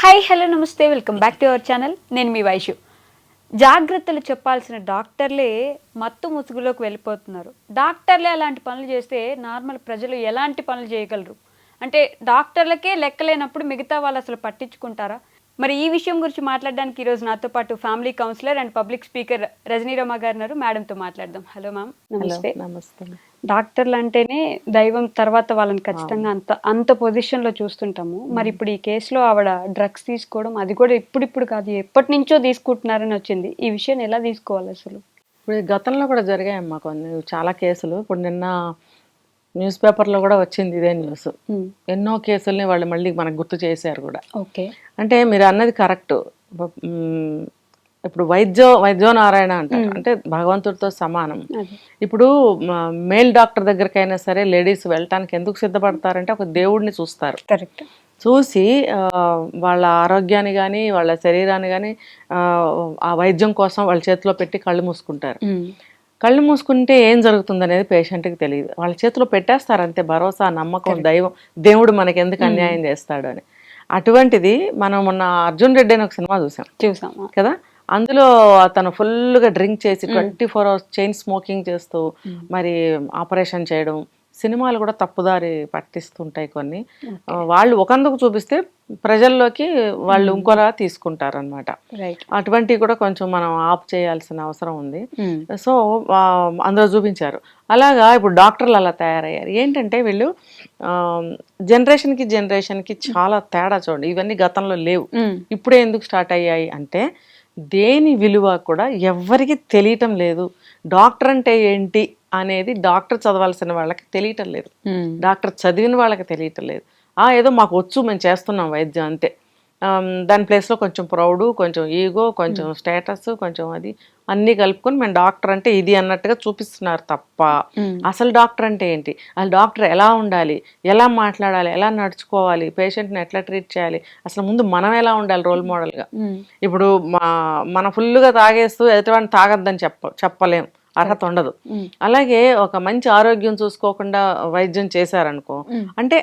Hi hello నమస్తే welcome back to our channel. నేను మీ వైషు. జాగ్రత్తలు చెప్పాల్సిన డాక్టర్లే మత్తు ముసుగులోకి వెళ్ళిపోతున్నారు. డాక్టర్లే అలాంటి పనులు చేస్తే నార్మల్ ప్రజలు ఎలాంటి పనులు చేయగలరు? అంటే డాక్టర్లకే లెక్కలేనప్పుడు మిగతా వాళ్ళు అసలు పట్టించుకుంటారా? మరి ఈ విషయం గురించి మాట్లాడడానికి ఈరోజు నాతో పాటు family counsellor and public speaker Rajanirama గారు ఉన్నారు. మేడంతో మాట్లాడదాం. Hello ma'am. నమస్తే. నమస్తే. డాక్టర్లు అంటేనే దైవం, తర్వాత వాళ్ళని ఖచ్చితంగా అంత పొజిషన్లో చూస్తుంటాము. మరి ఇప్పుడు ఈ కేసులో ఆవిడ డ్రగ్స్ తీసుకోవడం, అది కూడా ఇప్పుడిప్పుడు కాదు, ఎప్పటి నుంచో తీసుకుంటున్నారని వచ్చింది. ఈ విషయాన్ని ఎలా తీసుకోవాలి అసలు? ఇప్పుడు గతంలో కూడా జరిగాయమ్మా కొన్ని చాలా కేసులు. ఇప్పుడు నిన్న న్యూస్ పేపర్లో కూడా వచ్చింది ఇదే న్యూస్. ఎన్నో కేసుల్ని వాళ్ళు మళ్ళీ మనకు గుర్తు చేశారు కూడా. ఓకే, అంటే మీరు అన్నది కరెక్ట్. ఇప్పుడు వైద్యో నారాయణ అంటారు, అంటే భగవంతుడితో సమానం. ఇప్పుడు మేల్ డాక్టర్ దగ్గరకైనా సరే లేడీస్ వెళ్ళటానికి ఎందుకు సిద్ధపడతారంటే ఒక దేవుడిని చూస్తారు. కరెక్ట్. చూసి వాళ్ళ ఆరోగ్యాన్ని కానీ వాళ్ళ శరీరాన్ని కానీ ఆ వైద్యం కోసం వాళ్ళ చేతిలో పెట్టి కళ్ళు మూసుకుంటారు. కళ్ళు మూసుకుంటే ఏం జరుగుతుంది అనేది పేషెంట్కి తెలియదు. వాళ్ళ చేతిలో పెట్టేస్తారు అంతే, భరోసా, నమ్మకం, దేవుడు మనకి ఎందుకు అన్యాయం చేస్తాడు అని. అటువంటిది మనం మొన్న అర్జున్ రెడ్డి అని ఒక సినిమా చూసాం కదా. అందులో అతను ఫుల్గా డ్రింక్ చేసి 24 hours చైన్ స్మోకింగ్ చేస్తూ మరి ఆపరేషన్ చేయడం, సినిమాలు కూడా తప్పుదారి పట్టిస్తుంటాయి కొన్ని. వాళ్ళు ఒకందుకు చూపిస్తే ప్రజల్లోకి వాళ్ళు ఇంకోలా తీసుకుంటారు అనమాట. అటువంటివి కూడా కొంచెం మనం ఆఫ్ చేయాల్సిన అవసరం ఉంది. సో అందులో చూపించారు. అలాగా ఇప్పుడు డాక్టర్లు అలా తయారయ్యారు. ఏంటంటే వీళ్ళు జనరేషన్కి చాలా తేడా చూడండి. ఇవన్నీ గతంలో లేవు, ఇప్పుడే ఎందుకు స్టార్ట్ అయ్యాయి అంటే దేని విలువ కూడా ఎవ్వరికి తెలియటం లేదు. డాక్టర్ అంటే ఏంటి అనేది డాక్టర్ చదవాల్సిన వాళ్ళకి తెలియటం లేదు, డాక్టర్ చదివిన వాళ్ళకి తెలియటం లేదు. ఏదో మాకు వచ్చు, మేము చేస్తున్నాం వైద్యం అంతే. దాని ప్లేస్లో కొంచెం ప్రౌడు, కొంచెం ఈగో, కొంచెం స్టేటస్, కొంచెం అది అన్నీ కలుపుకొని మేము డాక్టర్ అంటే ఇది అన్నట్టుగా చూపిస్తున్నారు తప్ప అసలు డాక్టర్ అంటే ఏంటి, అసలు డాక్టర్ ఎలా ఉండాలి, ఎలా మాట్లాడాలి, ఎలా నడుచుకోవాలి, పేషెంట్ని ఎట్లా ట్రీట్ చేయాలి, అసలు ముందు మనం ఎలా ఉండాలి రోల్ మోడల్గా. ఇప్పుడు మన ఫుల్గా తాగేస్తూ ఎదుటివాడిని తాగద్దని చెప్పలేం, అర్హత ఉండదు. అలాగే ఒక మంచి ఆరోగ్యం చూసుకోకుండా వైద్యం చేశారనుకో, అంటే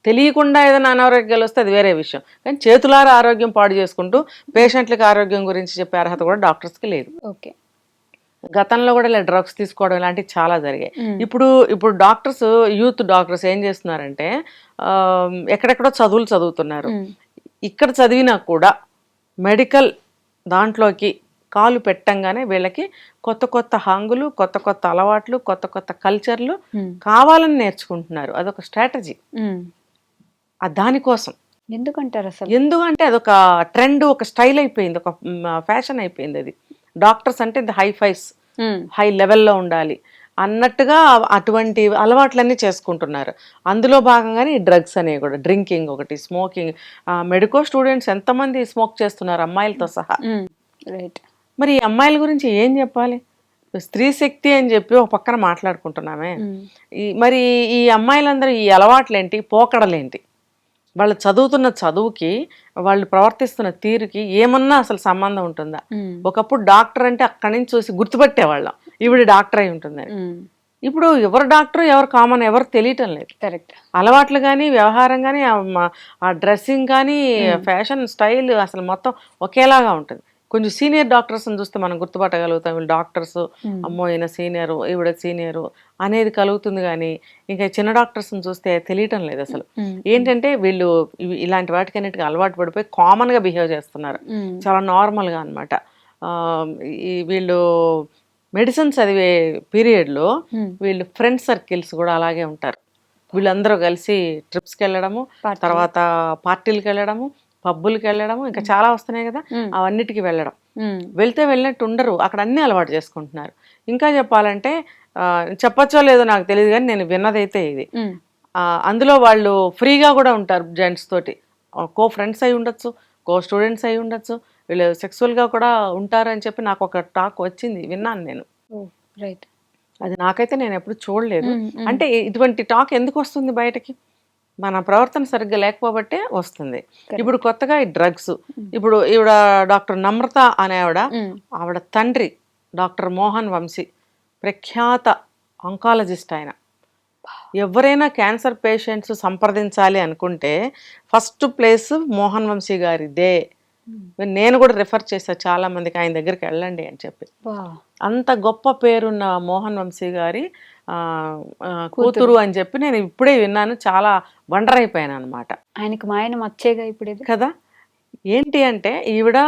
తెలియకుండా ఏదైనా అనారోగ్యాలు వస్తే అది వేరే విషయం, కానీ చేతులారా ఆరోగ్యం పాడు చేసుకుంటూ పేషెంట్లకి ఆరోగ్యం గురించి చెప్పే అర్హత కూడా డాక్టర్స్కి లేదు. ఓకే, గతంలో కూడా ఇలా డ్రగ్స్ తీసుకోవడం ఇలాంటివి చాలా జరిగాయి. ఇప్పుడు డాక్టర్స్, యూత్ డాక్టర్స్ ఏం చేస్తున్నారంటే ఎక్కడెక్కడో చదువుతున్నారు. ఇక్కడ చదివినా కూడా మెడికల్ దాంట్లోకి కాలు పెట్టంగానే వీళ్ళకి కొత్త కొత్త హంగులు, కొత్త కొత్త అలవాట్లు, కొత్త కొత్త కల్చర్లు కావాలని నేర్చుకుంటున్నారు. అదొక స్ట్రాటజీ. దానికోసం ఎందుకంటారు అసలు? ఎందుకంటే అదొక ట్రెండ్, ఒక స్టైల్ అయిపోయింది, ఒక ఫ్యాషన్ అయిపోయింది. అది డాక్టర్స్ అంటే హై లెవెల్లో ఉండాలి అన్నట్టుగా అటువంటి అలవాట్లన్నీ చేసుకుంటున్నారు. అందులో భాగంగానే ఈ డ్రగ్స్ అనేవి కూడా, డ్రింకింగ్ ఒకటి, స్మోకింగ్. మెడికో స్టూడెంట్స్ ఎంతమంది స్మోక్ చేస్తున్నారు అమ్మాయిలతో సహా. రైట్. మరి ఈ అమ్మాయిల గురించి ఏం చెప్పాలి? స్త్రీ శక్తి అని చెప్పి ఒక పక్కన మాట్లాడుకుంటున్నామే. మరి ఈ అమ్మాయిలందరూ ఈ అలవాట్లేంటి, పోకడలేంటి, వాళ్ళు చదువుతున్న చదువుకి, వాళ్ళు ప్రవర్తిస్తున్న తీరుకి ఏమన్నా అసలు సంబంధం ఉంటుందా? ఒకప్పుడు డాక్టర్ అంటే అక్కడి నుంచి చూసి గుర్తుపట్టేవాళ్ళం, ఈవిడ డాక్టర్ అయి ఉంటుందని. ఇప్పుడు ఎవరు డాక్టర్, ఎవరు కామన్, ఎవరు తెలియటం లేదు. కరెక్ట్. అలవాట్లు కానీ, వ్యవహారం కానీ, ఆ డ్రెస్సింగ్ కానీ, ఫ్యాషన్ స్టైల్ అసలు మొత్తం ఒకేలాగా ఉంటుంది. కొంచెం సీనియర్ డాక్టర్స్ని చూస్తే మనం గుర్తుపట్టగలుగుతాం, వీళ్ళు డాక్టర్స్, అమ్మో ఈయన సీనియరు, ఈవిడ సీనియరు అనేది కలుగుతుంది. కానీ ఇంకా చిన్న డాక్టర్స్ని చూస్తే తెలియటం లేదు అసలు. ఏంటంటే వీళ్ళు ఇలాంటి వాటికన్నిటికీ అలవాటు పడిపోయి కామన్గా బిహేవ్ చేస్తున్నారు, చాలా నార్మల్గా అనమాట. వీళ్ళు మెడిసిన్ చదివే పీరియడ్లో వీళ్ళు ఫ్రెండ్ సర్కిల్స్ కూడా అలాగే ఉంటారు. వీళ్ళందరూ కలిసి ట్రిప్స్కి వెళ్ళడము, తర్వాత పార్టీలకు వెళ్ళడము, పబ్బులకి వెళ్ళడము, ఇంకా చాలా వస్తున్నాయి కదా, అవన్నిటికీ వెళ్ళినట్టు ఉండరు, అక్కడ అన్నీ అలవాటు చేసుకుంటున్నారు. ఇంకా చెప్పాలంటే చెప్పచ్చో లేదో నాకు తెలియదు, కానీ నేను విన్నదైతే ఇది. అందులో వాళ్ళు ఫ్రీగా కూడా ఉంటారు జెంట్స్ తోటి, కో ఫ్రెండ్స్ అయి ఉండొచ్చు, కో స్టూడెంట్స్ అయి ఉండొచ్చు, వీళ్ళు సెక్సువల్గా కూడా ఉంటారు అని చెప్పి నాకు ఒక టాక్ వచ్చింది, విన్నాను నేను. రైట్. అది నాకైతే నేను ఎప్పుడు చూడలేదు. అంటే ఇటువంటి టాక్ ఎందుకు వస్తుంది బయటకి? మన ప్రవర్తన సరిగ్గా లేకపోబట్టే వస్తుంది. ఇప్పుడు కొత్తగా ఈ డ్రగ్స్, ఇప్పుడు ఈవిడ డాక్టర్ నమ్రత అనే ఆవిడ తండ్రి డాక్టర్ మోహన్ వంశీ, ప్రఖ్యాత ఆంకాలజిస్ట్ ఆయన. ఎవరైనా క్యాన్సర్ పేషెంట్స్ సంప్రదించాలి అనుకుంటే ఫస్ట్ ప్లేస్ మోహన్ వంశీ గారిదే. నేను కూడా రిఫర్ చేశాను చాలా మందికి, ఆయన దగ్గరికి వెళ్ళండి అని చెప్పి. అంత గొప్ప పేరున్న మోహన్ వంశీ గారి కూతురు అని చెప్పి నేను ఇప్పుడే విన్నాను. చాలా వండర్ అయిపోయాను అనమాట. ఆయనకు మా ఆయన మచ్చేగా ఇప్పుడు ఇది కదా. ఏంటి అంటే ఈవిడ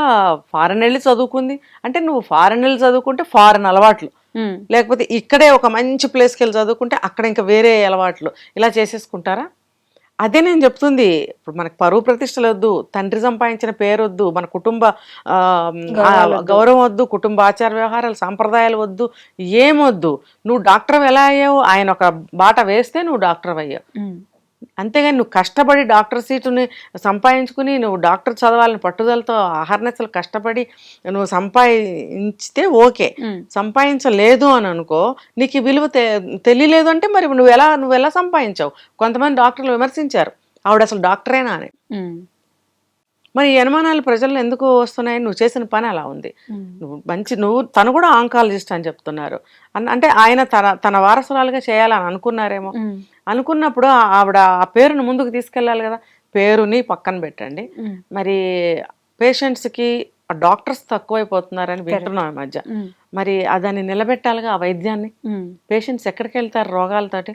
ఫారెన్ వెళ్ళి చదువుకుంది అంటే, నువ్వు ఫారెన్ వెళ్ళి చదువుకుంటే ఫారెన్ అలవాట్లు, లేకపోతే ఇక్కడే ఒక మంచి ప్లేస్కి వెళ్ళి చదువుకుంటే అక్కడ ఇంకా వేరే అలవాట్లు, ఇలా చేసేసుకుంటారా? అదే నేను చెప్తుంది. ఇప్పుడు మనకు పరువు ప్రతిష్టలు వద్దు, తండ్రి సంపాదించిన పేరు వద్దు, మన కుటుంబ గౌరవం వద్దు, కుటుంబ ఆచార వ్యవహారాలు సాంప్రదాయాలు వద్దు, ఏమొద్దు. నువ్వు డాక్టర్ ఎలా అయ్యావు? ఆయన ఒక బాట వేస్తే నువ్వు డాక్టర్ అయ్యావు. అంతేగాని నువ్వు కష్టపడి డాక్టర్ సీటుని సంపాదించుకుని నువ్వు డాక్టర్ చదవాలని పట్టుదలతో అహర్నిశలు కష్టపడి నువ్వు సంపాదించితే ఓకే. సంపాదించలేదు అని అనుకో, నీకు ఈ విలువ తెలియలేదు అంటే మరి నువ్వు ఎలా సంపాదించావు? కొంతమంది డాక్టర్లు విమర్శించారు, ఆవిడ అసలు డాక్టరేనా అని. మరి ఈ అనుమానాలు ప్రజల్లో ఎందుకు వస్తున్నాయి? నువ్వు చేసిన పని అలా ఉంది. తను కూడా ఆంకాలజిస్ట్ అని చెప్తున్నారు. అంటే ఆయన తన వారసురాలుగా చేయాలని అనుకున్నారేమో. అనుకున్నప్పుడు ఆవిడ ఆ పేరును ముందుకు తీసుకెళ్ళాలి కదా. పేరుని పక్కన పెట్టండి, మరి పేషెంట్స్కి డాక్టర్స్ తక్కువైపోతున్నారని వింటున్నాం ఈ మధ్య. మరి దాన్ని నిలబెట్టాలిగా ఆ వైద్యాన్ని. పేషెంట్స్ ఎక్కడికి వెళ్తారు రోగాలతోటి?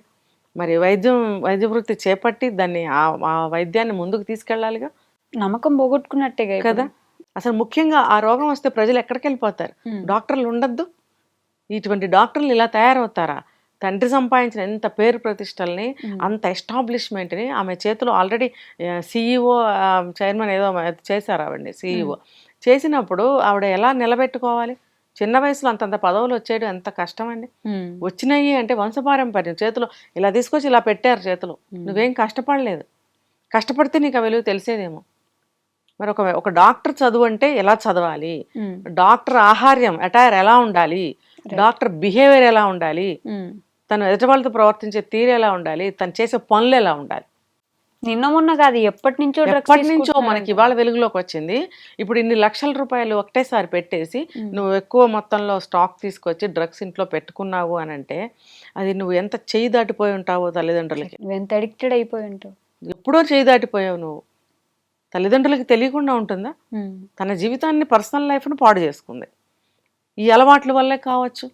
మరి వైద్య వృత్తి చేపట్టి దాన్ని ఆ వైద్యాన్ని ముందుకు తీసుకెళ్ళాలిగా. నమ్మకం పోగొట్టుకున్నట్టే కదా. అసలు ముఖ్యంగా ఆ రోగం వస్తే ప్రజలు ఎక్కడికి వెళ్ళిపోతారు? డాక్టర్లు ఉండద్దు. ఇటువంటి డాక్టర్లు ఇలా తయారవుతారా? తండ్రి సంపాదించిన ఎంత పేరు ప్రతిష్టల్ని, అంత ఎస్టాబ్లిష్మెంట్ని ఆమె చేతిలో ఆల్రెడీ సిఇఓ చైర్మన్ ఏదో చేశారు ఆవిడని సిఇఓ చేసినప్పుడు ఆవిడ ఎలా నిలబెట్టుకోవాలి? చిన్న వయసులో అంతంత పదవులు వచ్చేయడం ఎంత కష్టం అండి. వచ్చినాయి అంటే వంశపారంపర్యం, చేతిలో ఇలా తీసుకొచ్చి ఇలా పెట్టారు చేతిలో. నువ్వేం కష్టపడలేదు. కష్టపడితే నీకు ఆ విలువ తెలిసేదేమో. మరి ఒక డాక్టర్ చదువు అంటే ఎలా చదవాలి, డాక్టర్ ఆహార్యం అటైర్ ఎలా ఉండాలి, డాక్టర్ బిహేవియర్ ఎలా ఉండాలి, తను ఎదుటి వాళ్ళతో ప్రవర్తించే తీరు ఎలా ఉండాలి, తను చేసే పనులు ఎలా ఉండాలి. నిన్న మొన్న కాదు, ఎప్పటి నుంచో మనకి ఇవాళ వెలుగులోకి వచ్చింది. ఇప్పుడు ఇన్ని లక్షల రూపాయలు ఒకటేసారి పెట్టేసి నువ్వు ఎక్కువ మొత్తంలో స్టాక్ తీసుకొచ్చి డ్రగ్స్ ఇంట్లో పెట్టుకున్నావు అని అంటే అది నువ్వు ఎంత చేయి దాటిపోయి ఉంటావో తల్లిదండ్రులకి. ఎంత అడిక్టెడ్ అయిపోయి ఉంటావు. ఎప్పుడో చేయి దాటిపోయావు నువ్వు. తల్లిదండ్రులకి తెలియకుండా ఉంటుందా? తన జీవితాన్ని, పర్సనల్ లైఫ్ను పాడు చేసుకుంది. ఈ అలవాట్ల వల్లే కావచ్చు.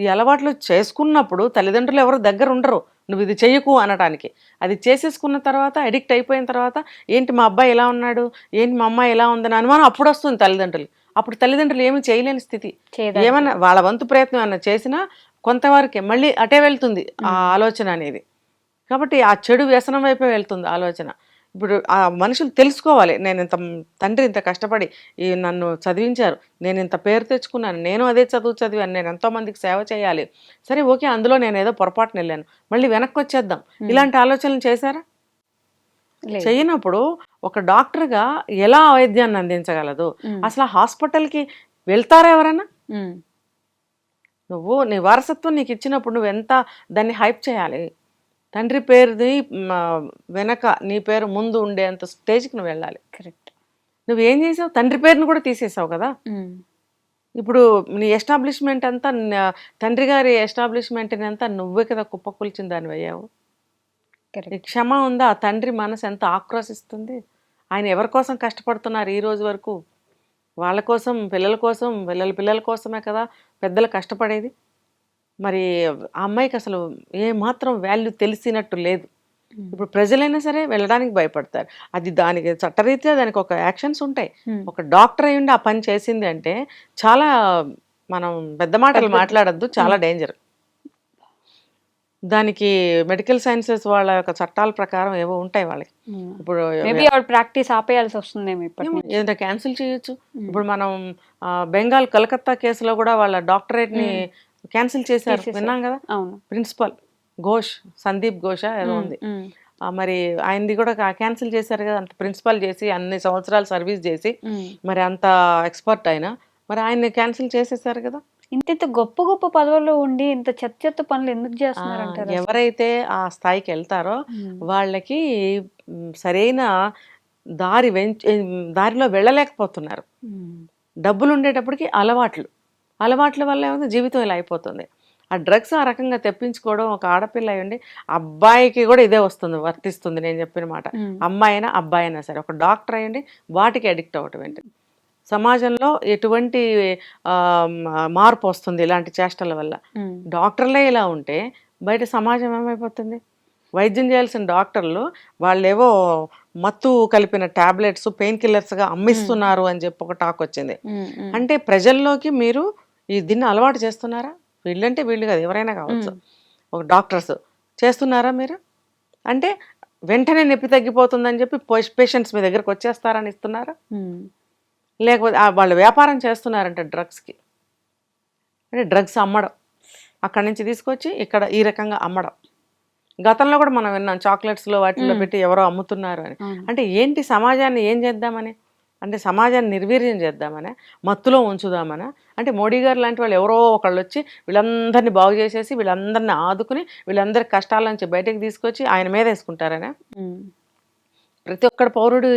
ఈ అలవాట్లు చేసుకున్నప్పుడు తల్లిదండ్రులు ఎవరు దగ్గర ఉండరు నువ్వు ఇది చెయ్యకు అనటానికి. అది చేసేసుకున్న తర్వాత, అడిక్ట్ అయిపోయిన తర్వాత, ఏంటి మా అబ్బాయి ఎలా ఉన్నాడు, ఏంటి మా అమ్మాయి ఎలా ఉందని అనుమానం అప్పుడు వస్తుంది తల్లిదండ్రులు. అప్పుడు తల్లిదండ్రులు ఏమీ చేయలేని స్థితి. ఏమన్నా వాళ్ళ వంతు ప్రయత్నం ఏమన్నా చేసినా కొంతవరకే మళ్ళీ అటే వెళ్తుంది ఆ ఆలోచన అనేది. కాబట్టి ఆ చెడు వ్యసనం వైపే వెళ్తుంది ఆలోచన. ఇప్పుడు ఆ మనుషులు తెలుసుకోవాలి, నేను తండ్రి ఇంత కష్టపడి నన్ను చదివించారు, నేను ఇంత పేరు తెచ్చుకున్నాను, నేను అదే చదువు చదివాను, నేను ఎంతోమందికి సేవ చేయాలి, సరే ఓకే అందులో నేను ఏదో పొరపాటున వెళ్ళాను, మళ్ళీ వెనక్కి వచ్చేద్దాం, ఇలాంటి ఆలోచనలు చేశారా? చేయనప్పుడు ఒక డాక్టర్గా ఎలా వైద్యాన్ని అందించగలదు? అసలు హాస్పిటల్కి వెళ్తారా ఎవరైనా? నువ్వు నీ వారసత్వం నీకు ఇచ్చినప్పుడు నువ్వు ఎంత దాన్ని హైప్ చేయాలి. తండ్రి పేరుని వెనక నీ పేరు ముందు ఉండేంత స్టేజ్కి నువ్వు వెళ్ళాలి. కరెక్ట్. నువ్వేం చేసావు? తండ్రి పేరుని కూడా తీసేసావు కదా. ఇప్పుడు నీ ఎస్టాబ్లిష్మెంట్ అంతా, తండ్రి గారి ఎస్టాబ్లిష్మెంట్ని అంతా నువ్వే కదా కుప్పకూల్చిన దాన్ని అయ్యావు. క్షమ ఉందా? ఆ తండ్రి మనసు ఎంత ఆక్రోశిస్తుంది. ఆయన ఎవరి కోసం కష్టపడుతున్నారు ఈ రోజు వరకు? వాళ్ళ కోసం, పిల్లల కోసం, పిల్లల కోసమే కదా పెద్దలు కష్టపడేది. మరి ఆ అమ్మాయికి అసలు ఏమాత్రం వాల్యూ తెలిసినట్టు లేదు. ఇప్పుడు ప్రజలైనా సరే వెళ్ళడానికి భయపడతారు. అది దానికి చట్టరీత్యా దానికి ఒక యాక్షన్స్ ఉంటాయి. ఒక డాక్టర్ అయ్యుండి ఆ పని చేసింది అంటే చాలా, మనం పెద్ద మాటలు మాట్లాడద్దు, చాలా డేంజర్. దానికి మెడికల్ సైన్సెస్ వాళ్ళ యొక్క చట్టాల ప్రకారం ఏవో ఉంటాయి వాళ్ళకి. ఇప్పుడు ప్రాక్టీస్ ఆపేయాల్సి వస్తుందేమో, ఏదైనా క్యాన్సిల్ చేయొచ్చు. ఇప్పుడు మనం బెంగాల్ కలకత్తా కేసులో కూడా వాళ్ళ డాక్టరేట్ని క్యాన్సిల్ చేశారు, విన్నాం కదా. ప్రిన్సిపల్ ఘోష్, సందీప్ ఘోష ఏదో ఉంది, మరి ఆయనది కూడా క్యాన్సిల్ చేశారు కదా. అంత ప్రిన్సిపల్ చేసి అన్ని సంవత్సరాలు సర్వీస్ చేసి మరి అంత ఎక్స్పర్ట్ అయినా మరి ఆయన్ని క్యాన్సిల్ చేసేసారు కదా. ఇంత గొప్ప గొప్ప పదవుల్లో ఉండి ఇంత చెత్త పనులు ఎందుకు చేస్తున్నారంటారు? ఎవరైతే ఆ స్థాయికి వెళ్తారో వాళ్ళకి సరైన దారిలో వెళ్ళలేకపోతున్నారు. డబ్బులు ఉండేటప్పటికి అలవాట్ల వల్ల ఏమైనా జీవితం ఇలా అయిపోతుంది. ఆ డ్రగ్స్ ఆ రకంగా తెప్పించుకోవడం ఒక ఆడపిల్ల అయ్యండి, అబ్బాయికి కూడా ఇదే వర్తిస్తుంది నేను చెప్పిన మాట. అమ్మాయి అయినా అబ్బాయి అయినా సరే ఒక డాక్టర్ అయ్యండి వాటికి అడిక్ట్ అవ్వటం ఏంటి. సమాజంలో ఎటువంటి మార్పు వస్తుంది ఇలాంటి చేష్టల వల్ల. డాక్టర్లే ఇలా ఉంటే బయట సమాజం ఏమైపోతుంది? వైద్యం చేయాల్సిన డాక్టర్లు వాళ్ళేవో మత్తు కలిపిన టాబ్లెట్స్ పెయిన్ కిల్లర్స్గా అమ్మిస్తున్నారు అని చెప్పి ఒక టాక్ వచ్చింది. అంటే ప్రజల్లోకి మీరు దీన్ని అలవాటు చేస్తున్నారా? వీళ్ళంటే వీళ్ళు కాదు, ఎవరైనా కావచ్చు, ఒక డాక్టర్స్ చేస్తున్నారా మీరు? అంటే వెంటనే నొప్పి తగ్గిపోతుందని చెప్పి పేషెంట్స్ మీ దగ్గరకు వచ్చేస్తారని ఇస్తున్నారా? లేకపోతే వాళ్ళు వ్యాపారం చేస్తున్నారంట డ్రగ్స్కి. అంటే డ్రగ్స్ అమ్మడం, అక్కడి నుంచి తీసుకొచ్చి ఇక్కడ ఈ రకంగా అమ్మడం. గతంలో కూడా మనం విన్నాం చాక్లెట్స్లో వాటిల్లో పెట్టి ఎవరో అమ్ముతున్నారు అని. అంటే ఏంటి, సమాజాన్ని ఏం చేద్దామని? అంటే సమాజాన్ని నిర్వీర్యం చేద్దామనే, మత్తులో ఉంచుదామనా? అంటే మోడీ గారు లాంటి వాళ్ళు ఎవరో ఒకళ్ళు వచ్చి వీళ్ళందరినీ బాగు చేసేసి వీళ్ళందరినీ ఆదుకుని వీళ్ళందరి కష్టాల నుంచి బయటకు తీసుకొచ్చి ఆయన మీద వేసుకుంటారనే? ప్రతి ఒక్కడు పౌరుడు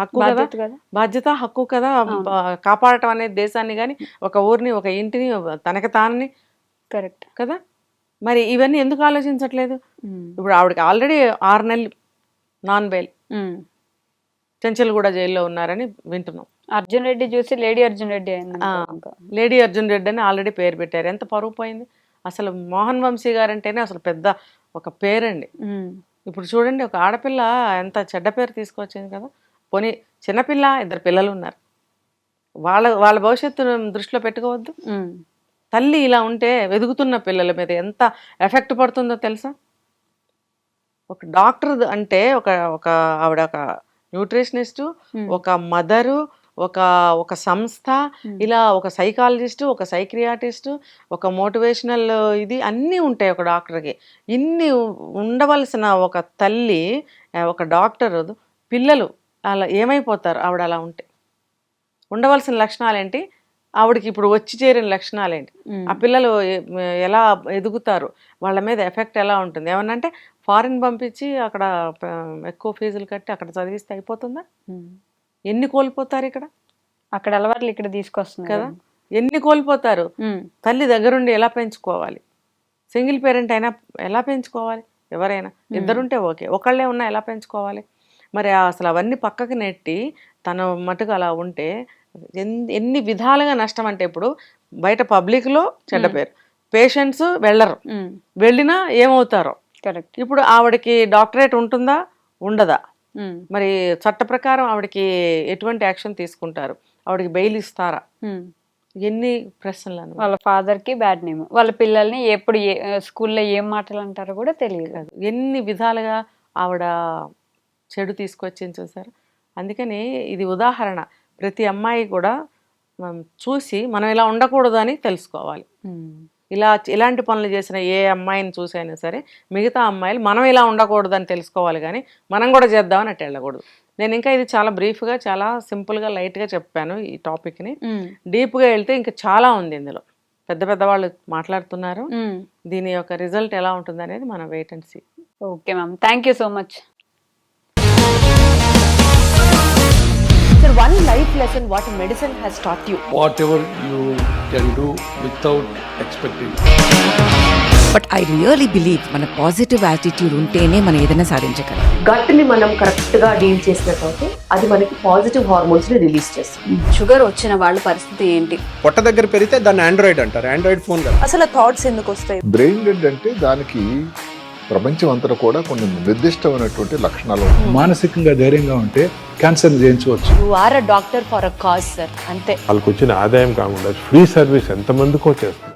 హక్కు కదా, బాధ్యత, హక్కు కదా కాపాడటం అనేది దేశాన్ని కానీ ఒక ఊరిని ఒక ఇంటిని తనకి తానని. కరెక్ట్ కదా. మరి ఇవన్నీ ఎందుకు ఆలోచించట్లేదు? ఇప్పుడు ఆవిడకి ఆల్రెడీ 6 నెలలు నాన్ బెయిల్, చెంచల్గూడ జైల్లో ఉన్నారని వింటున్నాం. అర్జున్ రెడ్డి చూసి లేడీ అర్జున్ రెడ్డి అయింది. లేడీ అర్జున్ రెడ్డి అని ఆల్రెడీ పేరు పెట్టారు. ఎంత పరువు పోయింది అసలు. మోహన్ వంశీ గారు అంటేనే అసలు పెద్ద ఒక పేరండి. ఇప్పుడు చూడండి, ఒక ఆడపిల్ల ఎంత చెడ్డ పేరు తీసుకొచ్చింది కదా. పోనీ చిన్నపిల్ల, 2 పిల్లలు ఉన్నారు, వాళ్ళ భవిష్యత్తును దృష్టిలో పెట్టుకోవద్దు. తల్లి ఇలా ఉంటే వెదుగుతున్న పిల్లల మీద ఎంత ఎఫెక్ట్ పడుతుందో తెలుసా? ఒక డాక్టర్ అంటే ఒక ఆవిడ ఒక న్యూట్రిషనిస్టు, ఒక మదరు, ఒక సంస్థ, ఇలా ఒక సైకాలజిస్టు, ఒక సైక్రియాటిస్టు, ఒక మోటివేషనల్ ఇది అన్నీ ఉంటాయి ఒక డాక్టర్కి. ఇన్ని ఉండవలసిన ఒక తల్లి, ఒక డాక్టర్, పిల్లలు అలా ఏమైపోతారు ఆవిడ అలా ఉంటే? ఉండవలసిన లక్షణాలు ఏంటి, ఆవిడకి ఇప్పుడు వచ్చి చేరిన లక్షణాలు ఏంటి, ఆ పిల్లలు ఎలా ఎదుగుతారు, వాళ్ళ మీద ఎఫెక్ట్ ఎలా ఉంటుంది? ఏమన్నా అంటే ఫారిన్ పంపించి అక్కడ ఎక్కువ ఫీజులు కట్టి అక్కడ చదివిస్తే అయిపోతుందా? ఎన్ని కోల్పోతారు ఇక్కడ? అక్కడ అలవాట్లు ఇక్కడ తీసుకొస్తుంది కదా. ఎన్ని కోల్పోతారు? తల్లి దగ్గరుండి ఎలా పెంచుకోవాలి? సింగిల్ పేరెంట్ అయినా ఎలా పెంచుకోవాలి? ఎవరైనా 2 ఉంటే ఓకే, ఒకళ్ళే ఉన్నా ఎలా పెంచుకోవాలి? మరి అసలు అవన్నీ పక్కకి నెట్టి తన మటుకు అలా ఉంటే ఎన్ని విధాలుగా నష్టం. అంటే ఇప్పుడు బయట పబ్లిక్లో చెడ్డ పేరు, పేషెంట్స్ వెళ్ళరు, వెళ్ళినా ఏమవుతారో. కరెక్ట్. ఇప్పుడు ఆవిడకి డాక్టరేట్ ఉంటుందా, ఉండదా? మరి చట్ట ప్రకారం ఆవిడకి ఎటువంటి యాక్షన్ తీసుకుంటారు? ఆవిడకి బెయిల్ ఇస్తారా? ఎన్ని ప్రశ్నలు. వాళ్ళ ఫాదర్కి బ్యాడ్ నేమ్, వాళ్ళ పిల్లల్ని ఎప్పుడు స్కూల్లో ఏం మాటలు అంటారో కూడా తెలియదు. ఎన్ని విధాలుగా ఆవిడ చెడు తీసుకొచ్చింది చూసారు. అందుకని ఇది ఉదాహరణ. ప్రతి అమ్మాయి కూడా చూసి మనం ఇలా ఉండకూడదు అని తెలుసుకోవాలి. ఇలాంటి పనులు చేసిన ఏ అమ్మాయిని చూసైనా సరే మిగతా అమ్మాయిలు మనం ఇలా ఉండకూడదు అని తెలుసుకోవాలి, కానీ మనం కూడా చేద్దామని అట్లా వెళ్ళకూడదు. నేను ఇంకా ఇది చాలా బ్రీఫ్గా, చాలా సింపుల్గా, లైట్గా చెప్పాను ఈ టాపిక్ని. డీప్గా వెళ్తే ఇంకా చాలా ఉంది ఇందులో. పెద్ద వాళ్ళు మాట్లాడుతున్నారు. దీని యొక్క రిజల్ట్ ఎలా ఉంటుంది అనేది మనం wait and see. Okay ma'am, thank you so much. Sir, one life lesson what medicine has taught you. Whatever you can do without expecting. But I really believe మన పాజిటివ్ యాటిట్యూడ్ ఉంటేనే మనం ఏదైనా సాధించగలం. గట్ని మనం కరెక్ట్గా డీల్ చేసినట్లయితే అది మనకి పాజిటివ్ హార్మోన్స్ని రిలీజ్ చేస్తుంది. షుగర్ వచ్చిన వాళ్ళ పరిస్థితి ఏంటి? పొట్ట దగ్గర పెరిగితే దాన్ని ఆండ్రాయిడ్ అంటారు, ఆండ్రాయిడ్ ఫోన్ కదా. అసలు థాట్స్ ఎందుకు వస్తాయి? బ్రెయిన్ డెడ్ అంటే దానికి ప్రపంచం అంతా కూడా కొన్ని నిర్దిష్టమైనటువంటి లక్షణాలు. మానసికంగా ధైర్యంగా ఉంటే క్యాన్సర్ జయించవచ్చు. You are a doctor for a cause sir, అంతే. వాళ్ళకి వచ్చిన ఆదాయం కాకుండా ఫ్రీ సర్వీస్ ఎంతమందికో చేస్తారు.